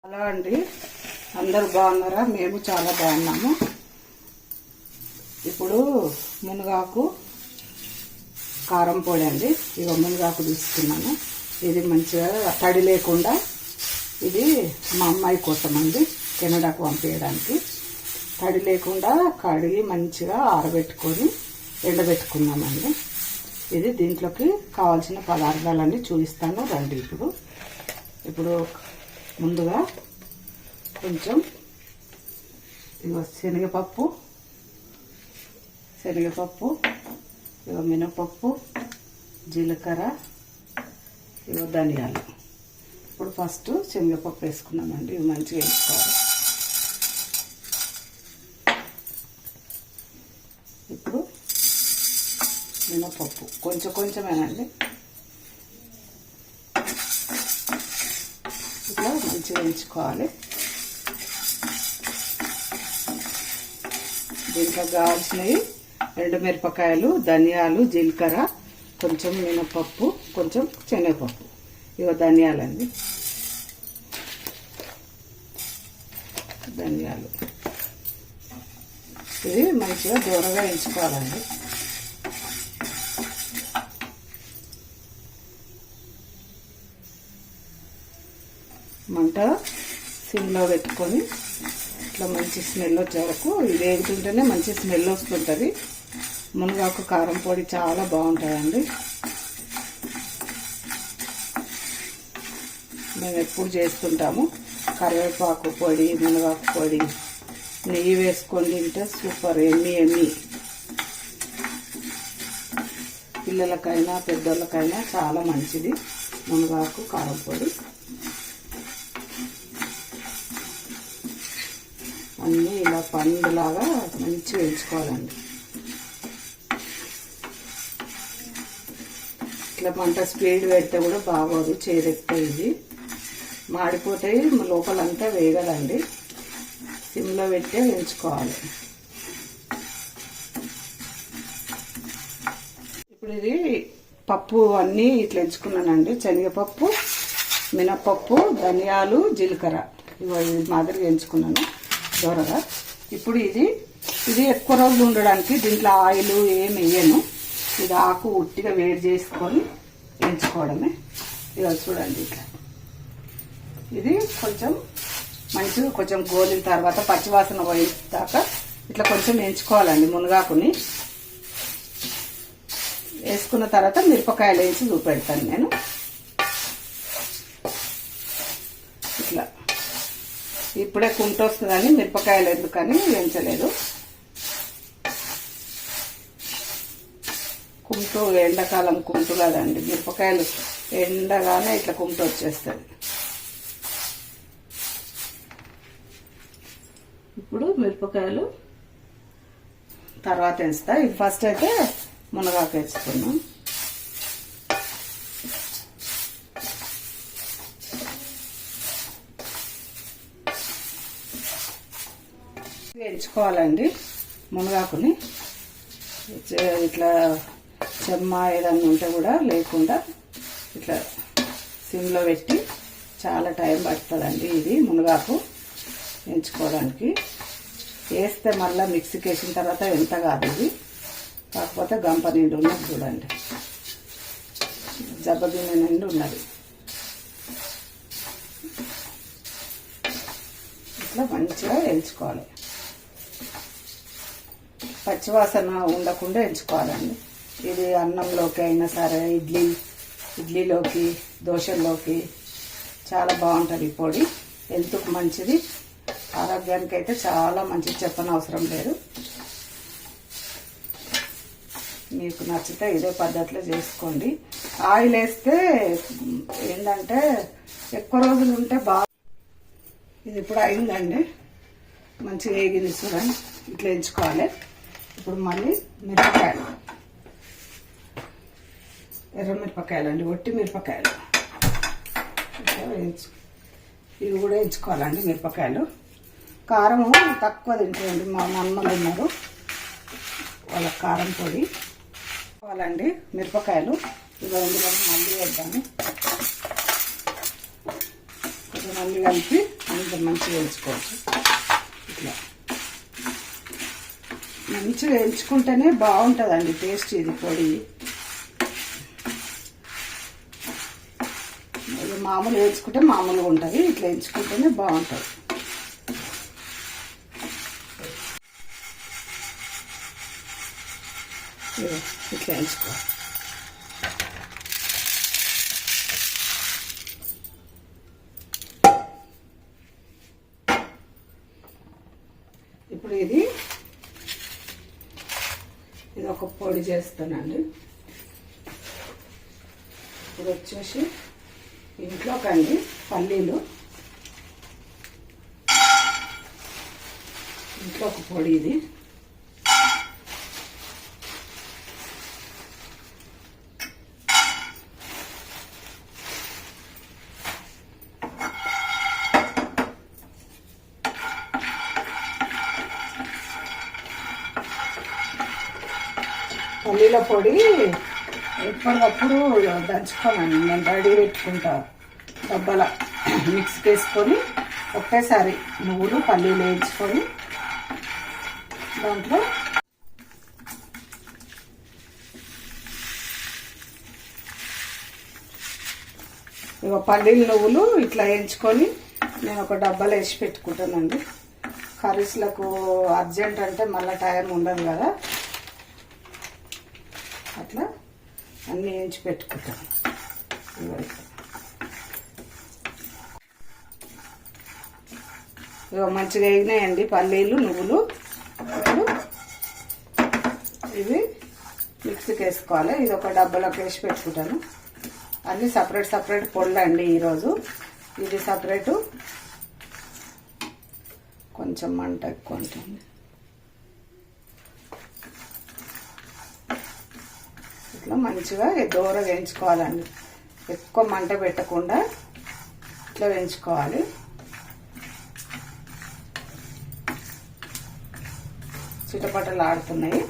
Hello అండి, అందరూ బాగున్నారా? మేము చాలా బాగున్నాము. ఇప్పుడు మునగాకు కారం పొడి అండి. ఇక మునగాకు తీసుకున్నాను. ఇది మంచిగా తడి లేకుండా, ఇది మా అమ్మాయి కోసం అండి, కెనడాకు పంపించడానికి. తడి లేకుండా కడిగి మంచిగా ఆరబెట్టుకొని ఎండబెట్టుకున్నామండి. ఇది దీంట్లోకి కావాల్సిన పదార్థాలన్నీ చూపిస్తాను రండి. ఇప్పుడు ముందుగా కొంచెం శనగపప్పు, మినపప్పు, జీలకర్ర, ధనియాలు. ఇప్పుడు ఫస్ట్ శనగపప్పు వేసుకున్నామండి. ఇవి మంచిగా వేసుకోవాలి. ఇప్పుడు మినపప్పు కొంచెమేనండి. ఇట్లా మంచిగా వేయించుకోవాలి. దీంట్లో కావాల్సినవి 2 మిరపకాయలు, ధనియాలు, జీలకర్ర, కొంచెం మినపప్పు, కొంచెం శనగపప్పు. ధనియాలండి. ఇది మంచిగా దూరగా వేయించుకోవాలండి. మంట సిమ్లో పెట్టుకొని ఇట్లా మంచి స్మెల్ వచ్చే వరకు ఇది వేగుతుంటేనే మంచి స్మెల్ వస్తుంటుంది. మునగాకు కారం పొడి చాలా బాగుంటుందండి. మేము ఎప్పుడు చేస్తుంటాము. కరివేపాకు పొడి, మునగాకు పొడి, నెయ్యి వేసుకొని తింటే సూపర్. ఎమ్మి పిల్లలకైనా పెద్దోళ్ళకైనా చాలా మంచిది మునగాకు కారం పొడి. అన్నీ ఇలా పండులాగా మంచిగా వేయించుకోవాలండి. ఇట్లా మంట స్పీడ్ పెడితే కూడా బాగోదు, చేరెత్తాయి. ఇది మాడిపోతాయి, లోపలంతా వేగదండి. సిమ్లో పెట్టే వేయించుకోవాలి. ఇప్పుడు ఇది పప్పు అన్నీ ఇట్లా ఎంచుకున్నానండి. శనగపప్పు, మినపప్పు, ధనియాలు, జీలకర్ర ఇవి మాదిరిగా ఎంచుకున్నాను దూరగా. ఇప్పుడు ఇది ఎక్కువ రోజులు ఉండడానికి దీంట్లో ఆయిల్ ఏం వేయను. ఇది ఆకు ఉట్టిగా వేడి చేసుకొని వేయించుకోవడమే. ఇక చూడండి, ఇట్లా ఇది కొంచెం మంచిగా కొంచెం గోలిన తర్వాత పచ్చివాసన పోయేదాకా ఇట్లా కొంచెం వేయించుకోవాలండి. మునగాకుని వేసుకున్న తర్వాత మిరపకాయలు వేసి చూపెడతాను నేను. ఇట్లా ఇప్పుడే కుంట వస్తుందని మిరపకాయలు ఎందుకని వేయించలేదు. కుంటు ఎండాకాలం కుంటు కదండి, మిరపకాయలు ఎండగానే ఇట్లా కుంట వచ్చేస్తుంది. ఇప్పుడు మిరపకాయలు తర్వాత వేస్తా. ఇది ఫస్ట్ అయితే మునగాకు వేసుకున్నాం. వేయించుకోవాలండి మునగాకుని. ఇట్లా చెమ్మ ఏదన్నా ఉంటే కూడా లేకుండా ఇట్లా సిమ్లో పెట్టి చాలా టైం పడుతుందండి. ఇది మునగాకు వేయించుకోవడానికి. వేస్తే మళ్ళీ మిక్సీకి వేసిన తర్వాత ఎంత కాదు ఇది. కాకపోతే గంప నిండు ఉన్నది చూడండి, జబ్బగిన్నె నిండు ఉన్నది. ఇట్లా మంచిగా వేయించుకోవాలి. పచ్చివాసన ఉండకుండా ఎంచుకోవాలండి. ఇది అన్నంలోకి అయినా సరే, ఇడ్లీలోకి, దోశల్లోకి చాలా బాగుంటుంది ఈ పొడి. హెల్త్కు మంచిది, ఆరోగ్యానికి అయితే చాలా మంచిది, చెప్పనవసరం లేదు. మీకు నచ్చితే ఇదే పద్ధతిలో చేసుకోండి. ఆయిల్ వేస్తే ఏంటంటే ఎక్కువ రోజులు ఉంటే బాగా. ఇది ఇప్పుడు అయిందండి, మంచిగా వేగింది చూడండి. ఇట్లా ఎంచుకోవాలి. ఇప్పుడు మళ్ళీ మిరపకాయలు, ఎర్ర మిరపకాయలు అండి, ఒట్టి మిరపకాయలు ఇవి కూడా ఎంచుకోవాలండి. మిరపకాయలు కారము తక్కువ తింటారండి, మా మమ్మల్ని ఉన్నారు, వాళ్ళ కారం పొడి కావాలండి. మిరపకాయలు ఇవి మళ్ళీ వేద్దాము. కొంచెం మళ్ళీ కలిపి కొంచెం మంచిగా వేయించుకోవచ్చు. ఇట్లా మంచిగా వేయించుకుంటేనే బాగుంటుందండి టేస్ట్. ఇది పొడి మామూలు వేయించుకుంటే మామూలుగా ఉంటుంది, ఇట్లా వేయించుకుంటేనే బాగుంటుంది. ఇట్లా వేయించుకోవాలి. ఇప్పుడు ఇది ఒక పొడి చేస్తానండి. ఇప్పుడు వచ్చేసి ఇంట్లోకండి పల్లీలు, ఇంట్లో ఒక పొడి ఇది. పల్లీల పొడి ఎప్పటికప్పుడు దంచుకోనండి, నేను రెడీ పెట్టుకుంటా డబ్బాల. మిక్స్కి వేసుకొని ఒకేసారి నువ్వులు పల్లీలు వేయించుకొని దాంట్లో పల్లీలు నువ్వులు ఇట్లా వేయించుకొని నేను ఒక డబ్బాలో వేసి పెట్టుకుంటానండి. కర్రీస్లకు అర్జెంట్ అంటే మళ్ళీ టైం ఉండదు కదా, అట్లా అన్నీ వేయించి పెట్టుకుంటాను. మంచిగా వేగినాయండి పల్లీలు నువ్వులు. ఇప్పుడు ఇవి మిక్సీకి వేసుకోవాలి. ఇది ఒక డబ్బాలోకి వేసి పెట్టుకుంటాను. అన్నీ సపరేట్ సపరేట్ పొడులు అండి ఈరోజు. ఇది సపరేటు, కొంచెం మంట ఎక్కువ ఉంటుంది. ఇట్లా మంచిగా దూరగా వేయించుకోవాలండి, ఎక్కువ మంట పెట్టకుండా ఇట్లా వేయించుకోవాలి. చిటపటలు ఆడుతున్నాయి,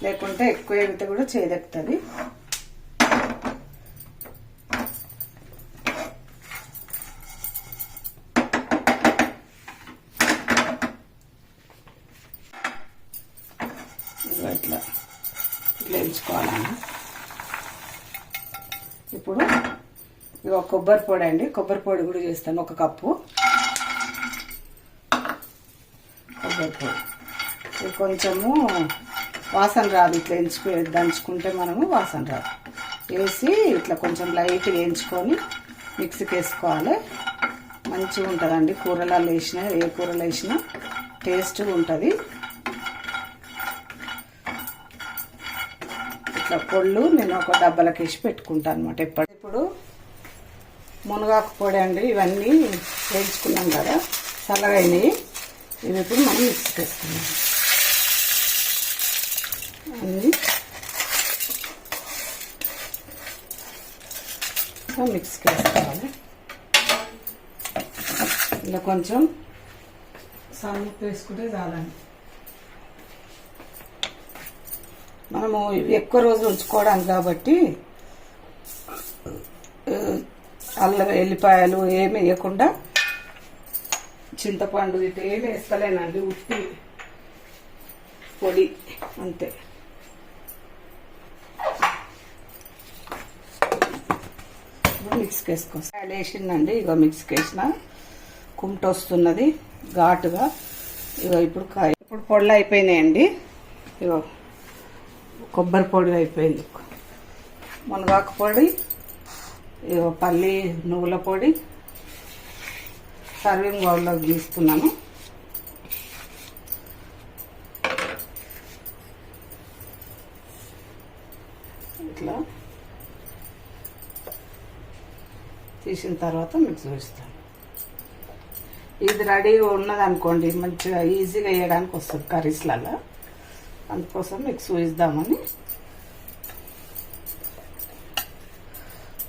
లేకుంటే ఎక్కువ వేగితే కూడా చేదెక్కుతుంది. ఇట్లా ఇట్లా వేయించుకోవాలండి. ఇప్పుడు ఇక కొబ్బరి పొడి అండి, కొబ్బరి పొడి కూడా చేస్తాను. ఒక కప్పు కొబ్బరి పొడి. ఇది కొంచెము వాసన రాదు, ఇట్లా దంచుకుంటే మనము వాసన రాదు. వేసి ఇట్లా కొంచెం లైట్గా వేయించుకొని మిక్సీకి వేసుకోవాలి. మంచిగా ఉంటుందండి. కూరలలో వేసినా ఏ కూరలో వేసినా టేస్ట్గా ఉంటుంది. ఇట్లా పొళ్ళు నేను ఒక డబ్బాలకు వేసి పెట్టుకుంటాను అనమాట. ఇప్పుడు మునగాకు పొడి అండి, ఇవన్నీ వేయించుకున్నాం కదా, చల్లగా అయినాయి. ఇవి ఇప్పుడు మనం మిక్సీకి వేసుకున్నాం. అన్నీ మిక్సీకి వేసుకోవాలి. ఇలా కొంచెం సన్నుప్పు వేసుకుంటే చాలండి. మనము ఎక్కువ రోజులు ఉంచుకోవడానికి కాబట్టి అల్లం ఎల్లిపాయలు ఏమి వేయకుండా, చింతపండు ఇటు ఏమి వేస్తలేనండి, ఉట్టి పొడి అంతే. మిక్స్కి వేసుకోవాలి. వేసిందండి, ఇక మిక్స్కి వేసిన కుంట వస్తున్నది ఘాటుగా. ఇగో ఇప్పుడు పొడులు అయిపోయినాయండి. ఇగో కొబ్బరి పొడి అయిపోయింది, మునగాకు పొడి, ఇగో పల్లి నువ్వుల పొడి సర్వింగ్ బౌల్లోకి తీసుకున్నాను. ఇట్లా తీసిన తర్వాత మీకు చూపిస్తాను. ఇది రెడీగా ఉన్నదనుకోండి, మంచిగా ఈజీగా వేయడానికి వస్తుంది కర్రీస్లలో. అందుకోసం మీకు చూపిద్దామని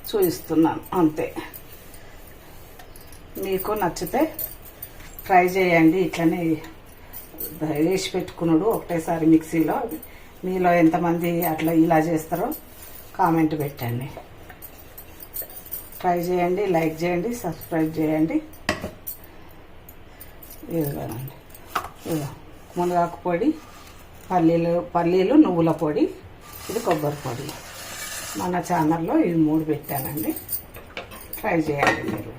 చూపిస్తున్నాను అంతే. మీకు నచ్చితే ట్రై చేయండి. ఇట్లనే వేసి పెట్టుకున్నాడు ఒకటేసారి మిక్సీలో. మీలో ఎంతమంది అట్లా ఇలా చేస్తారో కామెంట్ పెట్టండి. ట్రై చేయండి, లైక్ చేయండి, సబ్స్క్రైబ్ చేయండి. ఇదిగోనండి, ఇదిగో మునగాకు పొడి, పల్లీలు నువ్వుల పొడి, ఇది కొబ్బరి పొడి. మన ఛానల్లో ఇవి 3 పెట్టానండి. ట్రై చేయండి మీరు.